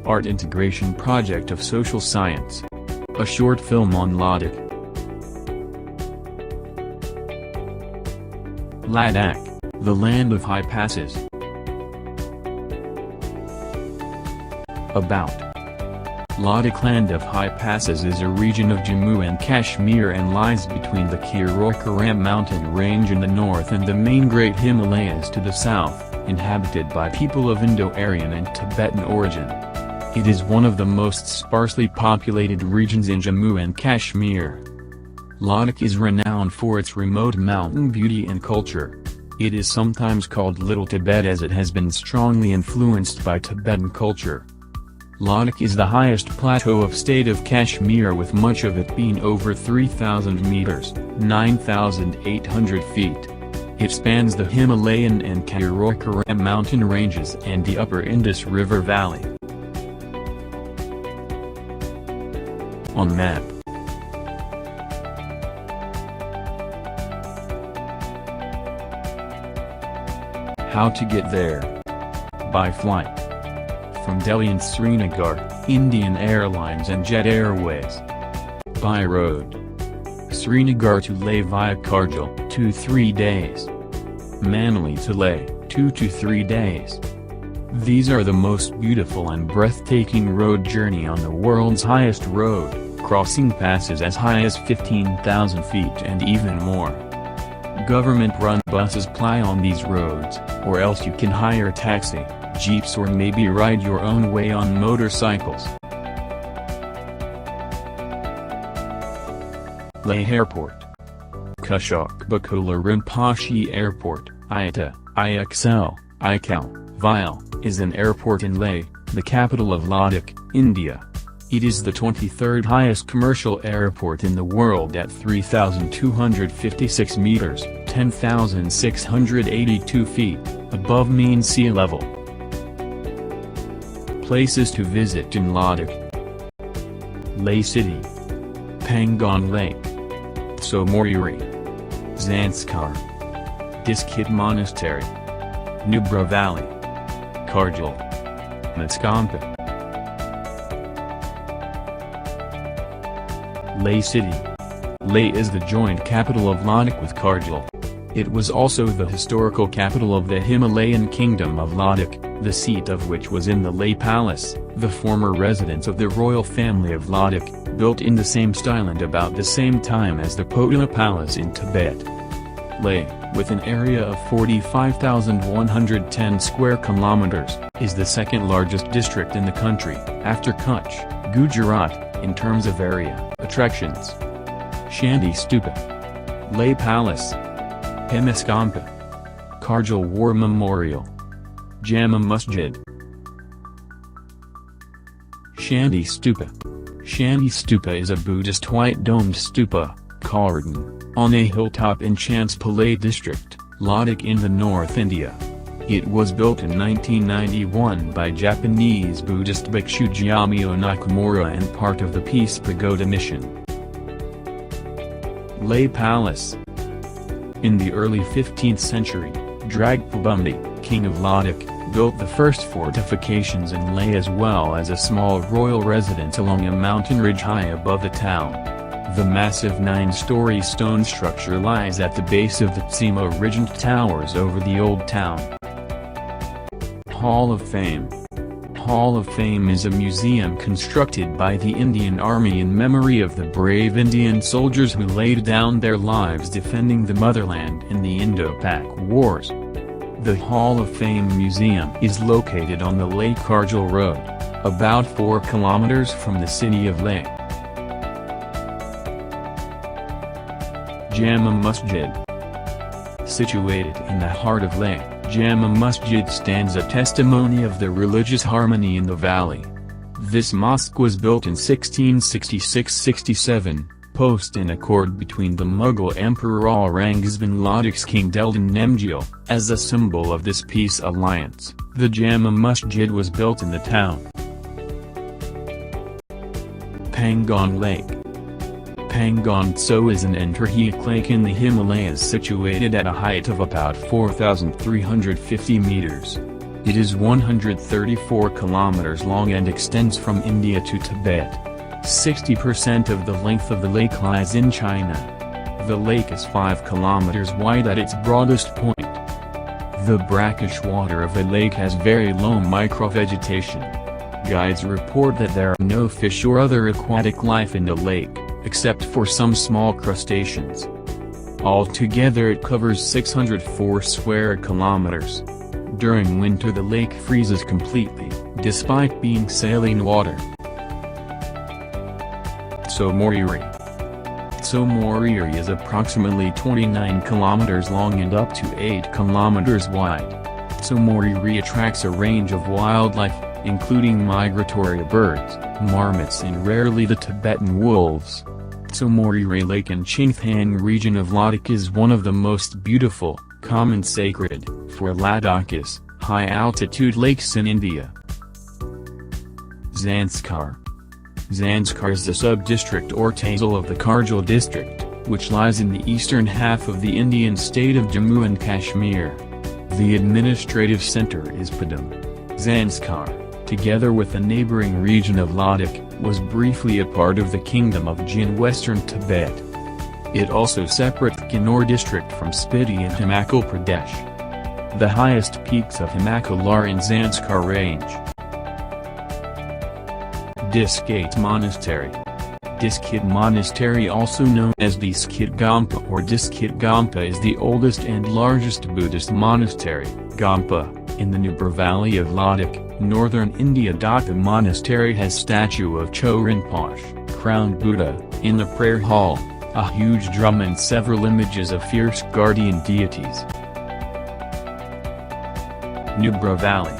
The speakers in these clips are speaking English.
art integration project of social science. A short film on Ladakh. Ladakh, the land of high passes. About. Ladakh land of high passes is a region of Jammu and Kashmir and lies between the Karakoram mountain range in the north and the main Great Himalayas to the south, inhabited by people of Indo-Aryan and Tibetan origin. It is one of the most sparsely populated regions in Jammu and Kashmir. Ladakh is renowned for its remote mountain beauty and culture. It is sometimes called Little Tibet as it has been strongly influenced by Tibetan culture. Ladakh is the highest plateau of state of Kashmir, with much of it being over 3,000 meters, 9,800 feet. It spans the Himalayan and Karakoram mountain ranges and the upper Indus River Valley. On map. How to get there. By flight. From Delhi and Srinagar, Indian Airlines and Jet Airways. By road. Srinagar to Leh via Kargil, 2-3 days. Manali to Leh, 2 to 3 days. These are the most beautiful and breathtaking road journey on the world's highest road, crossing passes as high as 15,000 feet and even more. Government-run buses ply on these roads, or else you can hire taxi, jeeps, or maybe ride your own way on motorcycles. Leh Airport. Kushok Bakula Rinpoche Airport, IATA, IXL, Vil, is an airport in Leh, the capital of Ladakh, India. It is the 23rd highest commercial airport in the world at 3,256 meters, 10,682 feet, above mean sea level. Places to visit in Ladakh. Leh City. Pangon Lake. Somoruri. Zanskar. Diskit Monastery. Nubra Valley. Kargil. Matskampa. Leh City. Leh is the joint capital of Ladakh with Kargil. It was also the historical capital of the Himalayan kingdom of Ladakh, the seat of which was in the Leh Palace, the former residence of the royal family of Ladakh, built in the same style and about the same time as the Potala Palace in Tibet. Leh, with an area of 45,110 square kilometers, is the second largest district in the country, after Kutch, Gujarat, in terms of area. Attractions. Shanti Stupa. Leh Palace. Hemiskampa. Kargil War Memorial. Jama Masjid. Shanti Stupa. Shanti Stupa is a Buddhist white-domed stupa, carved on a hilltop in Chanspalay district, Ladakh in the North India. It was built in 1991 by Japanese Buddhist bhikshu Gyamyo Nakamura and part of the Peace Pagoda mission. Leh Palace. In the early 15th century, Dragpabumdi, king of Ladakh, built the first fortifications in Leh as well as a small royal residence along a mountain ridge high above the town. The massive 9-story stone structure lies at the base of the Tsima Regent Towers over the old town. Hall of Fame. Hall of Fame is a museum constructed by the Indian Army in memory of the brave Indian soldiers who laid down their lives defending the motherland in the Indo-Pak Wars. The Hall of Fame Museum is located on the Leh-Kargil Road, about 4 kilometers from the city of Leh. Jama Masjid. Situated in the heart of Leh, Jama Masjid stands a testimony of the religious harmony in the valley. This mosque was built in 1666–67, post in accord between the Mughal Emperor Aurangzeb and Ladakh's King Deldan Nemjil. As a symbol of this peace alliance, the Jama Masjid was built in the town. Pangon Lake. Pangon Tso is an enteric lake in the Himalayas situated at a height of about 4,350 meters. It is 134 kilometers long and extends from India to Tibet. 60% of the length of the lake lies in China. The lake is 5 kilometers wide at its broadest point. The brackish water of the lake has very low microvegetation. Guides report that there are no fish or other aquatic life in the lake, except for some small crustaceans. Altogether it covers 604 square kilometers. During winter the lake freezes completely, despite being saline water. Somoriri is approximately 29 kilometers long and up to 8 kilometers wide. Somoriri attracts a range of wildlife, including migratory birds, marmots and rarely the Tibetan wolves. Somoriri Lake in Chingthang region of Ladakh is one of the most beautiful, common sacred, for Ladakhis, high-altitude lakes in India. Zanskar. Zanskar is the sub-district or tehsil of the Kargil district, which lies in the eastern half of the Indian state of Jammu and Kashmir. The administrative center is Padam. Zanskar, together with the neighboring region of Ladakh, was briefly a part of the Kingdom of Jin Western Tibet. It also separates Kinnaur district from Spiti in Himachal Pradesh. The highest peaks of Himachal are in Zanskar range. Diskit Monastery. Diskit Monastery, also known as Diskit Gampa or Diskit Gampa, is the oldest and largest Buddhist monastery, Gampa, in the Nubra Valley of Ladakh, northern India. The monastery has statue of Cho Rinpoche, crowned Buddha, in the prayer hall, a huge drum and several images of fierce guardian deities. Nubra Valley.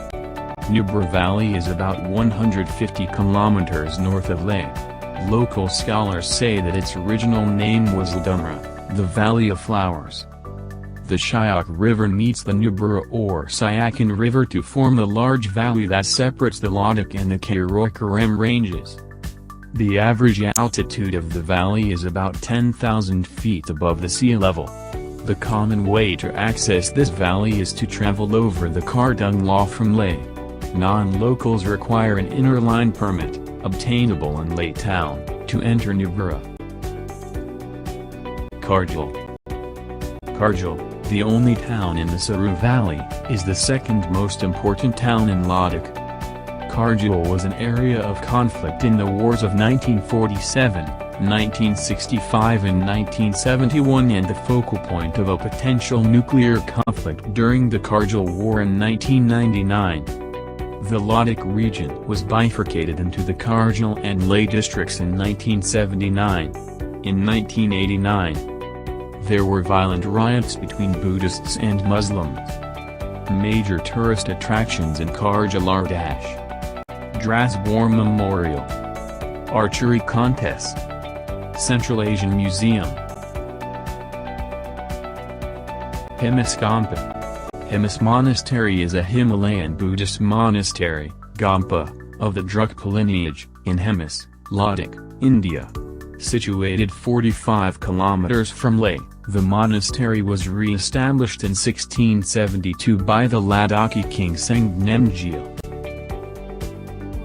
Nubra Valley is about 150 kilometers north of Leh. Local scholars say that its original name was Ladumra, the Valley of Flowers. The Shyok River meets the Nubra or Syakan River to form the large valley that separates the Ladakh and the Karakoram ranges. The average altitude of the valley is about 10,000 feet above the sea level. The common way to access this valley is to travel over the Kardung Law from Leh. Non-locals require an inner line permit, obtainable in Leh town, to enter Nubra. Kargil. Kargil, the only town in the Saru Valley, is the second most important town in Ladakh. Kargil was an area of conflict in the wars of 1947, 1965 and 1971 and the focal point of a potential nuclear conflict during the Kargil War in 1999. The Ladakh region was bifurcated into the Kargil and Leh districts in 1979. In 1989, there were violent riots between Buddhists and Muslims. Major tourist attractions in Kargil are Dras War Memorial, archery contest, Central Asian Museum. Himis Gampa. Himis Monastery is a Himalayan Buddhist monastery, Gampa, of the Drukpa lineage, in Himis, Ladakh, India. Situated 45 kilometers from Leh, the monastery was re-established in 1672 by the Ladakhi king Sengd Namgyal.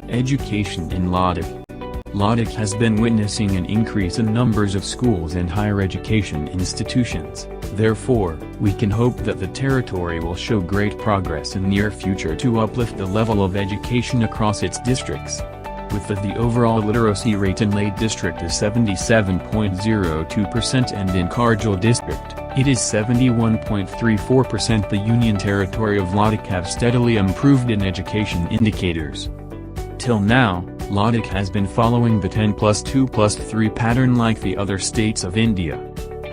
Education in Ladakh. Ladakh has been witnessing an increase in numbers of schools and higher education institutions. Therefore, we can hope that the territory will show great progress in near future to uplift the level of education across its districts. With the overall literacy rate in Leh district is 77.02% and in Kargil district, it is 71.34%. The Union Territory of Ladakh have steadily improved in education indicators. Till now, Ladakh has been following the 10+2+3 pattern like the other states of India.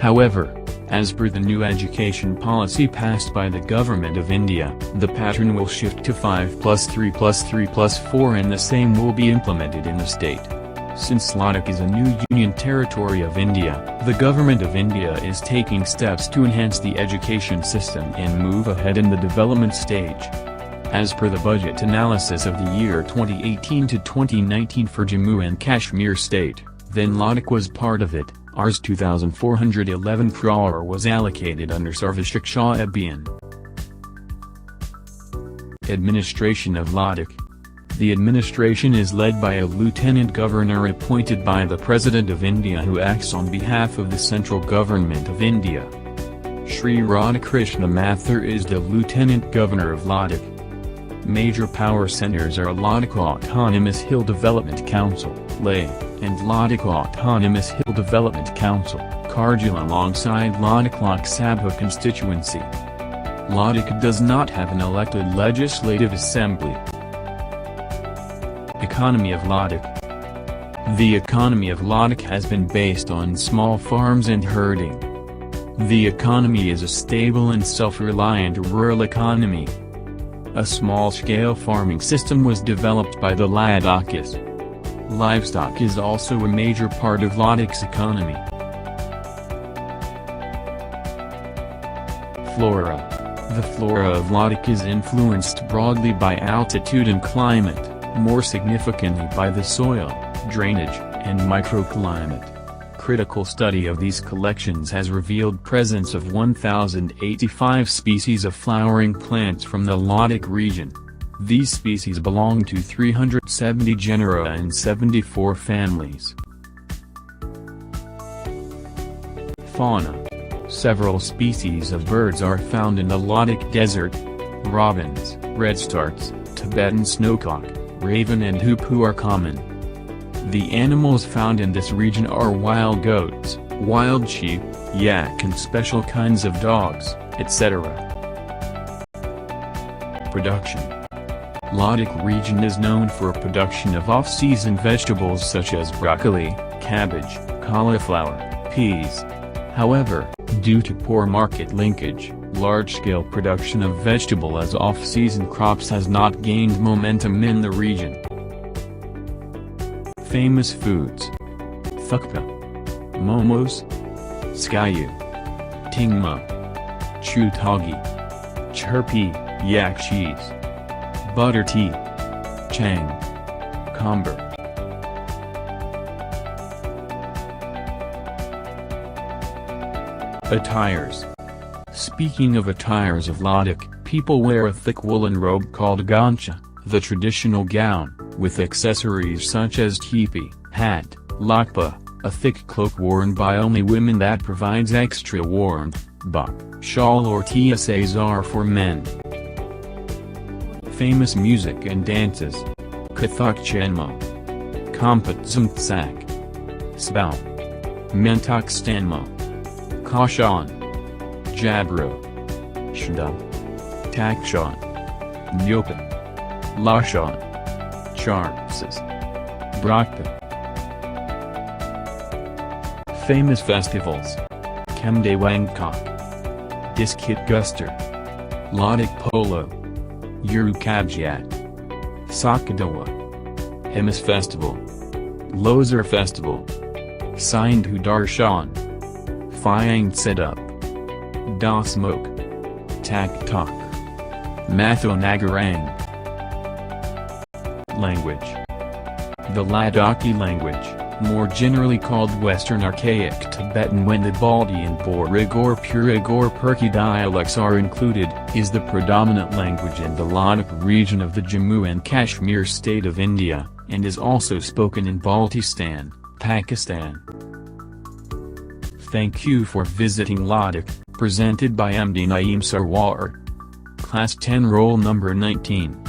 However, as per the new education policy passed by the Government of India, the pattern will shift to 5+3+3+4 and the same will be implemented in the state. Since Ladakh is a new Union Territory of India, the Government of India is taking steps to enhance the education system and move ahead in the development stage. As per the budget analysis of the year 2018 to 2019 for Jammu and Kashmir state, then Ladakh was part of it. Rs 2,411 crore was allocated under Sarva Shiksha Abhiyan. Administration of Ladakh. The administration is led by a lieutenant governor appointed by the President of India who acts on behalf of the central government of India. Shri Radhakrishna Mathur is the Lieutenant Governor of Ladakh. Major power centers are Ladakh Autonomous Hill Development Council, Leh, and Ladakh Autonomous Hill Development Council, Kargil alongside Ladakh Lok Sabha constituency. Ladakh does not have an elected legislative assembly. Economy of Ladakh. The economy of Ladakh has been based on small farms and herding. The economy is a stable and self-reliant rural economy. A small-scale farming system was developed by the Ladakhis. Livestock is also a major part of Ladakh's economy. Flora. The flora of Ladakh is influenced broadly by altitude and climate, more significantly by the soil, drainage, and microclimate. Critical study of these collections has revealed presence of 1,085 species of flowering plants from the Ladakh region. These species belong to 370 genera and 74 families. Fauna. Several species of birds are found in the Ladakh desert. Robins, redstarts, Tibetan snowcock, raven and hoopoe are common. The animals found in this region are wild goats, wild sheep, yak and special kinds of dogs, etc. Production. Ladakh region is known for production of off-season vegetables such as broccoli, cabbage, cauliflower, peas. However, due to poor market linkage, large-scale production of vegetable as off-season crops has not gained momentum in the region. Famous foods. Thukpa, momos, skyu, tingma, chutagi, chirpi, yak cheese, butter tea, chang, komber. Attires. Speaking of attires of Ladakh, people wear a thick woolen robe called gancha, the traditional gown, with accessories such as teepee, hat, lakpa, a thick cloak worn by only women that provides extra warmth, bak, shawl or tsar for men. Famous music and dances. Kathak Chenmo, Kompat Zumtsak, Spao, Mentak Stanmo, Kashan, Jabro, Shda, Takshan, Nyoka, Lashan, Charpses, Brakpa. Famous festivals. Kemde Wangkok, Diskit Guster, Ladakh Polo, Urukabjat, Sakadawa, Hemis Festival, Lozer Festival, Sindhu Darshan, Fyang Setup, Da Smoke, Tak Tok, Matho Nagarang. Language. The Ladakhi language, more generally called Western Archaic Tibetan when the Balti and Borig or Purig or Perki dialects are included, is the predominant language in the Ladakh region of the Jammu and Kashmir state of India, and is also spoken in Baltistan, Pakistan. Thank you for visiting Ladakh, presented by MD Naeem Sarwar. Class 10 Roll number 19.